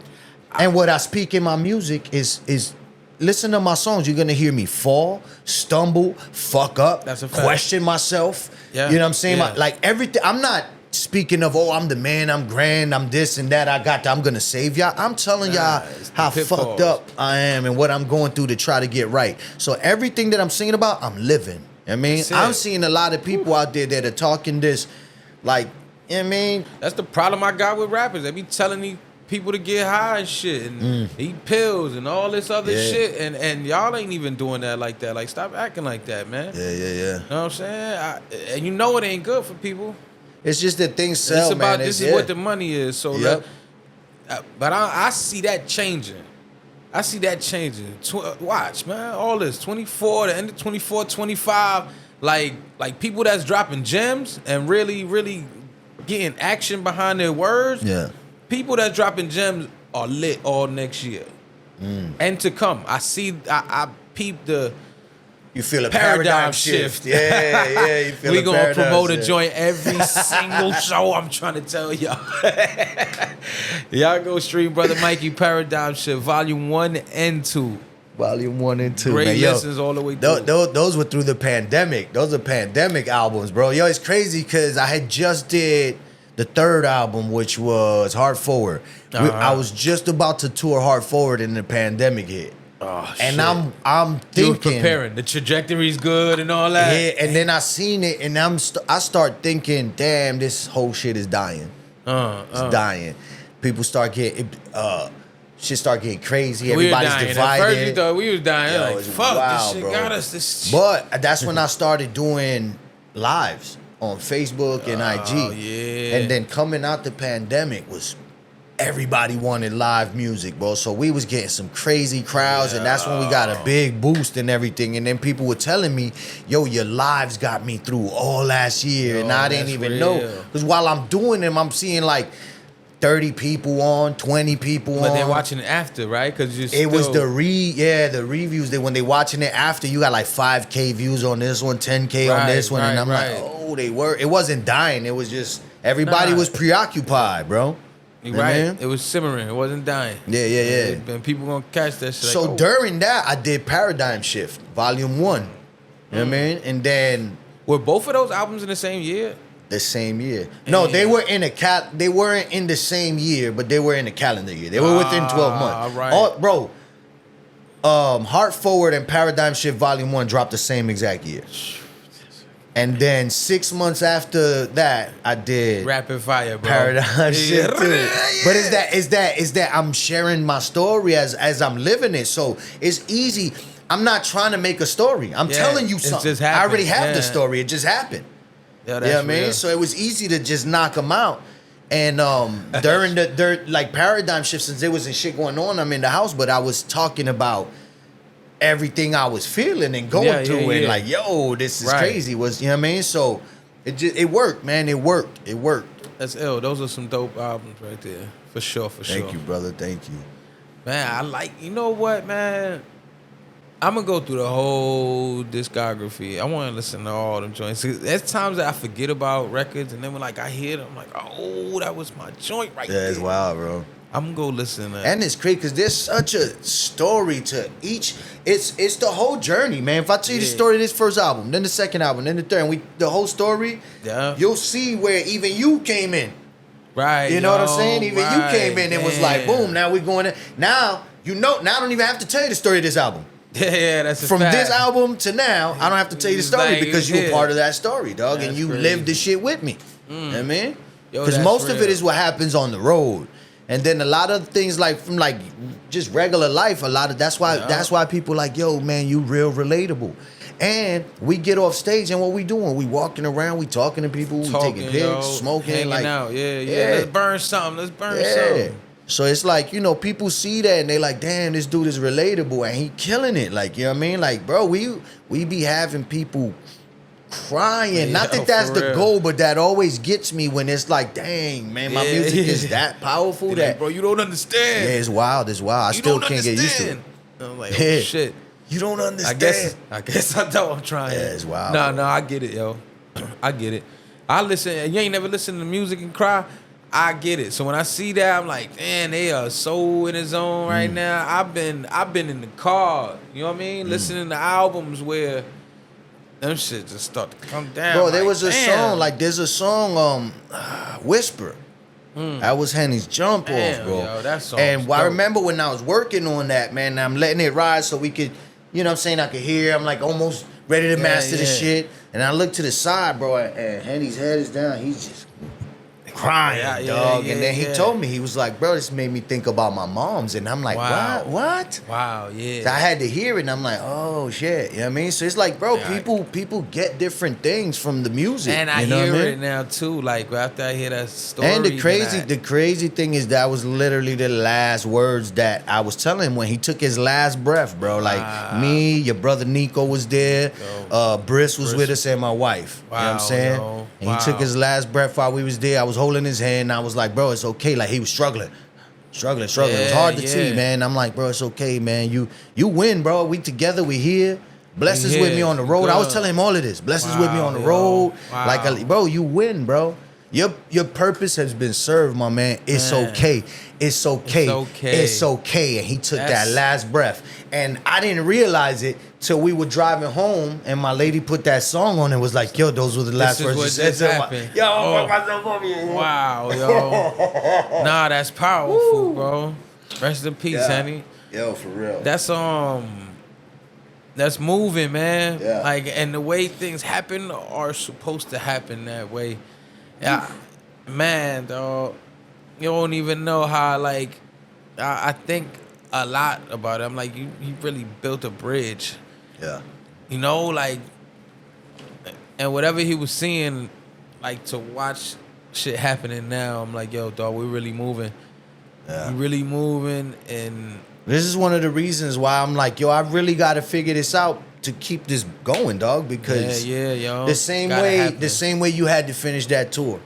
and what I speak in my music is. Listen to my songs. You're gonna hear me fall, stumble, fuck up, That's a fact. question myself. Yeah. You know what I'm saying? Yeah. Like everything. I'm not speaking of, I'm the man, I'm grand, I'm this and that. I'm gonna save y'all. I'm telling y'all how fucked up I am and what I'm going through to try to get right. So everything that I'm singing about, I'm living. I mean, I'm seeing a lot of people out there that are talking this, like, you know what I mean? That's the problem I got with rappers. They be telling me people to get high and shit and eat pills and all this other shit, and y'all ain't even doing that like that. Like, stop acting like that, man. Yeah. You know what I'm saying? And you know it ain't good for people. It's just that things sell, it's about, man. This is what the money is. So, but I see that changing. Watch, man. All this 24, the end of 24, 25, like people that's dropping gems and really, really getting action behind their words. Yeah. People that dropping gems are lit all next year and to come. I peep the. You feel a paradigm shift. Yeah. You feel we gonna promote shift. a joint every single show. I'm trying to tell y'all. Y'all go stream Brother Mikey Paradigm Shift, Volume 1 and 2. Volume 1 and 2. Great man. lessons all the way through. Those were through the pandemic. Those are pandemic albums, bro. Yo, it's crazy because I had just did the third album, which was Heart Forward. I was just about to tour Heart Forward and the pandemic hit. Oh, and shit. I'm thinking, you were preparing. The trajectory's good and all that. Yeah, and then I seen it, and I start thinking, damn, this whole shit is dying. It's dying. People start getting shit start getting crazy. Everybody's divided. At first you thought we was dying. Yo, like, fuck, wild, this shit bro. got us. This But that's when I started doing lives on Facebook and IG. Yeah. And then coming out the pandemic was everybody wanted live music, bro. So we was getting some crazy crowds, and that's when we got a big boost and everything. And then people were telling me, yo, your lives got me through all last year. And I didn't even know. Because while I'm doing them, I'm seeing like 30 people on, 20 people on. But they're watching it after, right? Because it was the reviews that when they watching it after, you got like 5K views on this one, 10K on this one. And I'm like, oh, it wasn't dying. It was just, everybody was preoccupied, bro. You know what I right. mean? It was simmering. It wasn't dying. Yeah. And people gonna catch that shit. So like, oh. during that, I did Paradigm Shift, Volume 1. You know what I mean? And then Were both of those albums in the same year? the same year. No, they were in they weren't in the same year, but they were in the calendar year. They were within 12 months. Right. Bro, Heart Forward and Paradigm Shift Volume 1 dropped the same exact year. And then 6 months after that, I did Rapid Fire, bro. Paradigm Shift too. Yeah. But is that I'm sharing my story as I'm living it. So it's easy. I'm not trying to make a story. I'm telling you it's something. just I happened. already have the Yeah. story. It just happened. Yeah, You that's know what I mean? real. So it was easy to just knock them out. And during like Paradigm Shift, since there wasn't shit going on, I'm in the house, but I was talking about everything I was feeling and going through, and like, yo, this is crazy. You know what I mean? So it worked, man. It worked. That's ill. Those are some dope albums right there, for sure. Thank you, brother. Thank you. Man, I like. You know what, man? I'm gonna go through the whole discography. I want to listen to all them joints. There's times that I forget about records, and then when like I hear them, I'm like, oh, that was my joint right there. Yeah, it's wild, bro. I'm gonna go listen to that. And it's crazy because there's such a story to each. It's the whole journey, man. If I tell you the story of this first album, then the second album, then the third, and the whole story, you'll see where even you came in. Right. You know what I'm saying? Even you came in and was like, boom, now we're going in. Now, now I don't even have to tell you the story of this album. Yeah, that's a From fact. this album to now, I don't have to tell you the story Like, because you were part of that story, dog, and you crazy. lived the shit with me. You know what I mean? Yo, Because that's most of it real. is what happens on the road. And then a lot of things like from like just regular life, that's why people like, yo, man, you real relatable. And we get off stage and what we doing? We walking around, we talking to people, we taking pics, smoking, hanging like out. Yeah. Let's burn something. something. So it's like, people see that and they like, damn, this dude is relatable and he killing it. Like, you know what I mean? Like, bro, we be having people crying. Not that that's the goal, but that always gets me when it's like, dang, man, my music is that powerful. That, like, bro, you don't understand. Yeah, it's wild. I still can't get used to it. I'm like, oh, shit. You don't understand. I guess I know I'm trying. Yeah, it's wild. No, I get it, yo. I get it. I listen. You ain't never listened to music and cry. I get it. So when I see that, I'm like, man, they are so in the zone right now. I've been in the car, you know what I mean, listening to albums where them shit just start to come down. Bro, there was a damn. song, like there's a song, Whisper. That was Henny's Jump Off, bro. Yo, that song and was I dope. remember when I was working on that, man, I'm letting it ride so we could, you know what I'm saying, I could hear. I'm like almost ready to master the shit. And I look to the side, bro, and Henny's head is down. He's just crying, dog. And then he told me, he was like, bro, this made me think about my mom's. And I'm like, Wow. what? Wow, yeah. So I had to hear it, and I'm like, oh shit, you know what I mean? So it's like, bro, people get different things from the music. And I you know hear what I mean? it now too. Like after I hear that story. And the crazy thing is that was literally the last words that I was telling him when he took his last breath, bro. Like me, your brother Nico was there, Briss was with us, and my wife. You know what I'm saying? And he took his last breath while we was there. I was holding his hand, and I was like, bro, it's okay. Like he was struggling. It was hard to see, man. I'm like, bro, it's okay, man. You win, bro. We together, we here. Bless is with me on the road. I was telling him all of this. Bless is with me on the road. Like, bro, you win, bro. Your purpose has been served, my man. It's okay. It's okay. It's okay. And he took that last breath. And I didn't realize it till we were driving home and my lady put that song on and was like, yo, those were the last words you said to him. Wow, yo. Nah, that's powerful, bro. Rest in peace, honey. Yo, for real. That's moving, man. Yeah. Like, and the way things happen are supposed to happen that way. Yeah, man, dog. You don't even know how, like, I think a lot about it. I'm like, you really built a bridge. Yeah. You know, like, and whatever he was seeing, like, to watch shit happening now, I'm like, yo, dog, we're really moving. Yeah. We're really moving, and this is one of the reasons why I'm like, yo, I really got to figure this out to keep this going, dog. Because yo, the same way you had to finish that tour,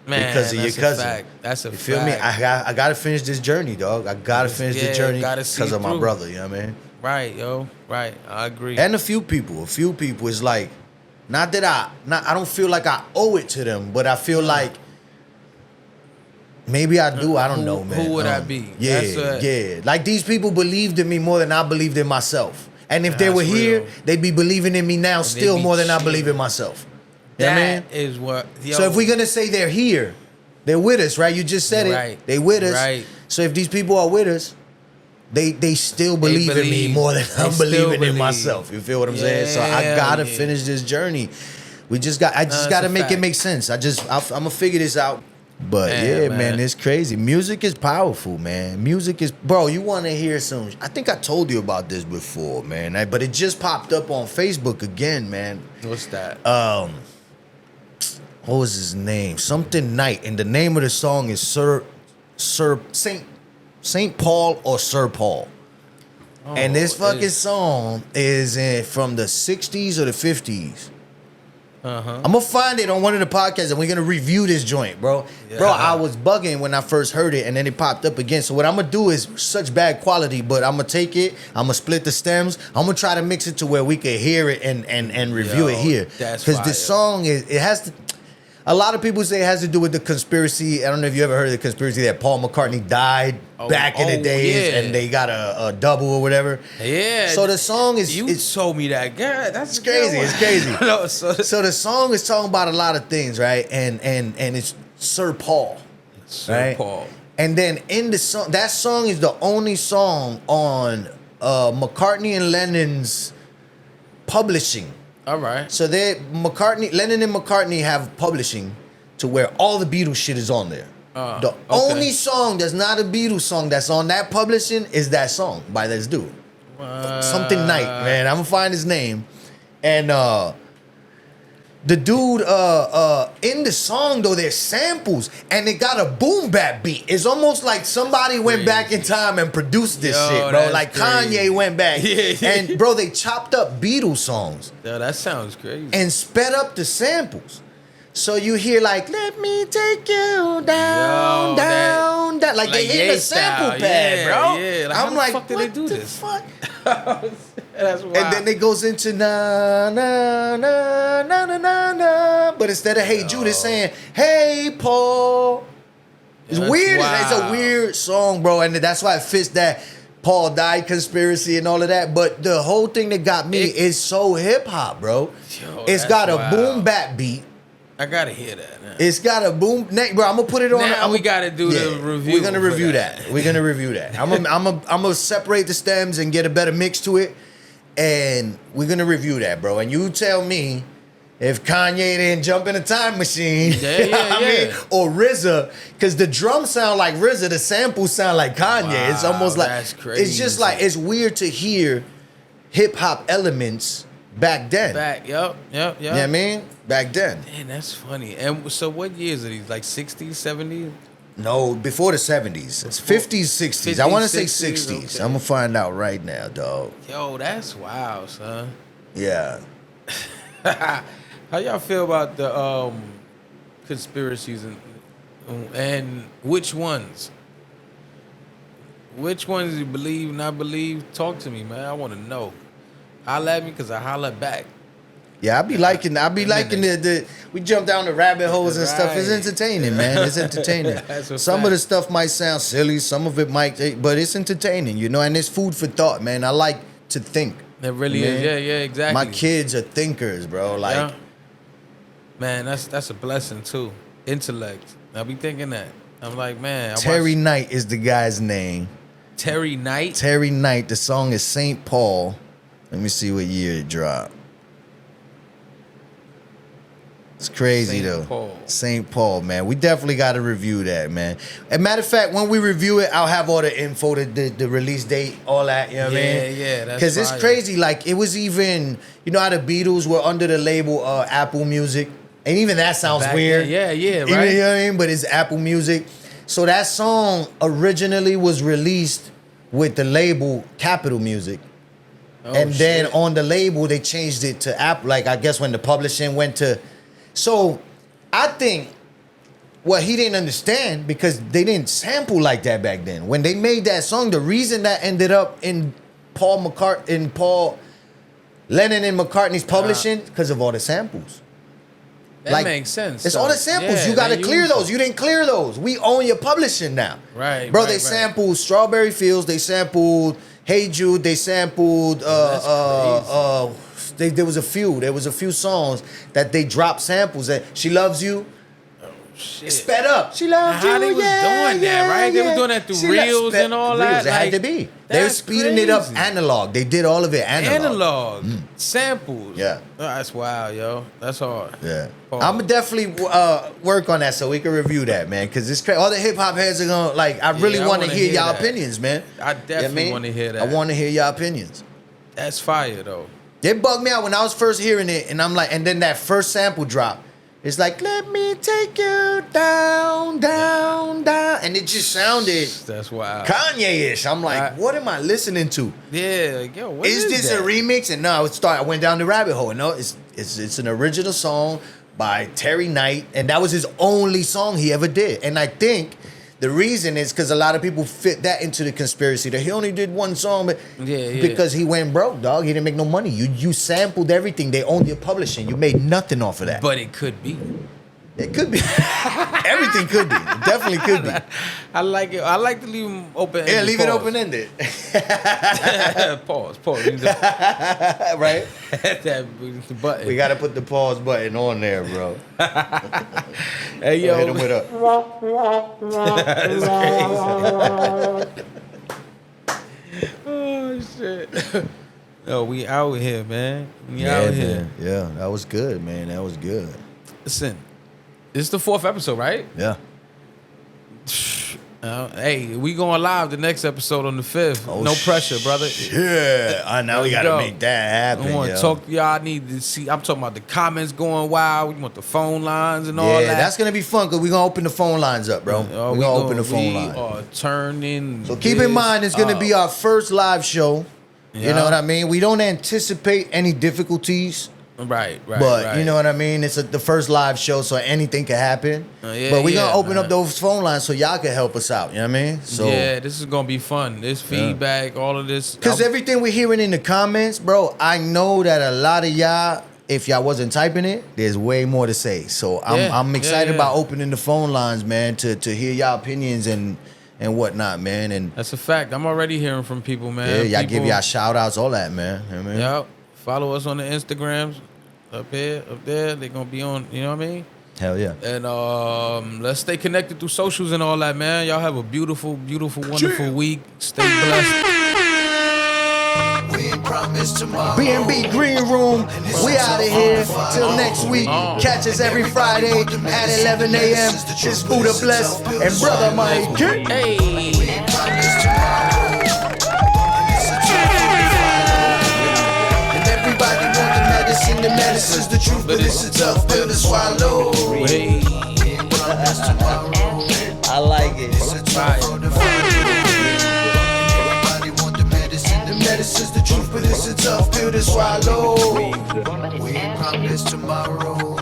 man, because of your cousin. Fact. That's a you fact. feel me? I got to finish this journey, dog. I got to finish the journey because of my brother. You know what I mean? Right, yo. Right. I agree. And a few people is like, I don't feel like I owe it to them, but I feel like Maybe I do. I don't know, man. Who would I be? Yeah, yeah. Like these people believed in me more than I believed in myself. And if they were here, they'd be believing in me now still more than I believe in myself. You know what I mean? Is what. Yo. So if we're gonna say they're here, they're with us, right? You just said it. They with us. Right. So if these people are with us, they still believe in me more than I'm believing in myself. You feel what I'm saying? So I gotta finish this journey. I just gotta make it make sense. I'm gonna figure this out. But man, it's crazy. Music is powerful, man. Music is, bro, you want to hear some, I think I told you about this before, man. But it just popped up on Facebook again, man. What's that? What was his name? Something Knight. And the name of the song is Saint Paul or Sir Paul. Oh, and this fucking song is from the 60s or the 50s. I'm gonna find it on one of the podcasts and we're gonna review this joint, bro. Bro, I was bugging when I first heard it and then it popped up again. So what I'm gonna do is such bad quality, but I'm gonna take it, I'm gonna split the stems, I'm gonna try to mix it to where we can hear it and review it here. Because the song it has to. A lot of people say it has to do with the conspiracy. I don't know if you ever heard of the conspiracy that Paul McCartney died back in the days and they got a double or whatever. Yeah. So the song is... You told me that. God, that's crazy. It's crazy. No, so the song is talking about a lot of things, right? And it's Sir Paul. Sir Paul. And then in the song... That song is the only song on McCartney and Lennon's publishing. All right. So Lennon and McCartney have publishing to where all the Beatles shit is on there. The only song that's not a Beatles song that's on that publishing is that song by this dude. Something Knight, man. I'm gonna find his name. And the dude in the song though, there's samples and it got a boom bap beat. It's almost like somebody went back in time and produced this shit, bro. Like Kanye went back. And bro, they chopped up Beatles songs. Yo, that sounds crazy. And sped up the samples. So you hear like, let me take you down, down. Like they hit the sample pad, bro. Yeah. I'm like, how the fuck did they do this? Fuck? That's wild. And then it goes into na na na na na na na. But instead of Hey Jude, it's saying Hey Paul. It's weird. Wild. It's a weird song, bro, and that's why it fits that Paul died conspiracy and all of that. But the whole thing that got me is so hip hop, bro. It's got a boom bap beat. I gotta hear that. Man. It's got a boom, bro. I'm gonna put it on. Now we gotta do the review. We're gonna review that. We're gonna review that. I'm gonna separate the stems and get a better mix to it, and we're gonna review that, bro. And you tell me if Kanye didn't jump in a time machine, I mean, or RZA, because the drums sound like RZA, the samples sound like Kanye. Wow, it's almost like that's crazy. It's just like it's weird to hear hip hop elements back then. Yep. You know what I mean? Back then. Man, that's funny. And so what years are these? Like 60s, 70s? No, before the 70s. It's 50s, 60s. 50s, I want to say 60s. Okay. I'm going to find out right now, dog. Yo, that's wild, son. Yeah. How y'all feel about the conspiracies and which ones? Which ones you believe, not believe? Talk to me, man. I want to know. Holla at me because I holla back. Yeah, I be liking the we jump down the rabbit holes and stuff. It's entertaining, man. It's entertaining. Some of the stuff might sound silly, some of it might, but it's entertaining, you know, and it's food for thought, man. I like to think. It really is. Yeah, exactly. My kids are thinkers, bro. Like, man, that's a blessing too. Intellect. I be thinking that. I'm like, man. Terry Knight is the guy's name. Terry Knight? Terry Knight. The song is Saint Paul. Let me see what year it dropped. It's crazy though. Saint Paul, man. We definitely got to review that, man. And matter of fact, when we review it, I'll have all the info, the release date, all that. You know what I mean? Yeah, that's because it's crazy. Like it was even, you know how the Beatles were under the label Apple Music, and even that sounds weird. Yeah, right. You know what I mean? But it's Apple Music. So that song originally was released with the label Capitol Music. And then on the label, they changed it to Apple. Like, I guess when the publishing went to... So, I think what he didn't understand, because they didn't sample like that back then. When they made that song, the reason that ended up in Paul Lennon and McCartney's publishing, because of all the samples. That makes sense. It's all the samples. You got to clear those. You didn't clear those. We own your publishing now. Right. Bro, they sampled Strawberry Fields. They sampled Hey Jude. They sampled there was a few songs that they dropped samples at. She Loves You. Shit. It's sped up. She loves you. How they was doing that, right? They was doing that through reels and all that. It had to be. They were speeding it up analog. They did all of it analog. Samples. Yeah. Oh, that's wild, yo. That's hard. Yeah. I'm gonna definitely work on that so we can review that, man. Because it's crazy. All the hip hop heads are gonna like. I really want to hear y'all opinions, man. I definitely want to hear that. I want to hear y'all opinions. That's fire, though. It bugged me out when I was first hearing it, and I'm like, and then that first sample drop. It's like, let me take you down, down, down. And it just sounded that's wild. Kanye-ish. I'm like, what am I listening to? Yeah, like, yo, what is this that? A remix? And no, I went down the rabbit hole. No, it's an original song by Terry Knight. And that was his only song he ever did. And I think the reason is because a lot of people fit that into the conspiracy that he only did one song, but because he went broke, dog. He didn't make no money. You sampled everything. They owned your publishing. You made nothing off of that. But it could be. It could be. Everything could be. It definitely could be. I like it. I like to leave them open. Yeah, leave it open ended. Pause. Right? That button. We gotta put the pause button on there, bro. Hey yo, hit him with a. Oh shit. Yo, we out here, man. We out here. Man. Yeah, that was good, man. That was good. Listen, this is the 4th episode, right? Yeah. Hey, we going live the next episode on the 5th. No pressure, brother. Yeah. Now we gotta make that happen. I want to talk to y'all. I need to see. I'm talking about the comments going wild. We want the phone lines and all that. Yeah, that's gonna be fun because we're gonna open the phone lines up, bro. We're gonna open the phone lines. We are turning. So keep in mind, it's gonna be our first live show. Yeah. You know what I mean? We don't anticipate any difficulties. Right. But you know what I mean? It's the first live show, so anything can happen. But we're gonna open up those phone lines so y'all can help us out. You know what I mean? So yeah, this is gonna be fun. This feedback, all of this. Because everything we're hearing in the comments, bro, I know that a lot of y'all, if y'all wasn't typing it, there's way more to say. So I'm excited about opening the phone lines, man, to hear y'all opinions and whatnot, man. And that's a fact. I'm already hearing from people, man. Yeah, y'all give y'all shout outs, all that, man. You know what I mean? Yep. Follow us on the Instagrams. Up here, up there, they're gonna be on, you know what I mean? Hell yeah. And let's stay connected through socials and all that, man. Y'all have a beautiful, wonderful week. Stay blessed. We ain't promised tomorrow. BMB GreenRoom, we out of here. Till next week. Catch us every Friday at 11 a.m. It's Brother Bless and Brother Mikey. Hey. The medicine's the truth, but it's a tough pill to swallow. Hey. I like it. It's a tough pill to swallow. Everybody want the medicine. The medicine's the truth, but it's a tough pill to swallow. We ain't promised tomorrow,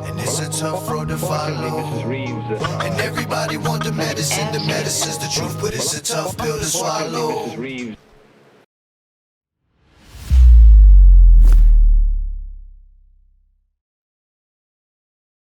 and it's a tough road to follow. And everybody want the medicine. The medicine's the truth, but it's a tough pill to swallow.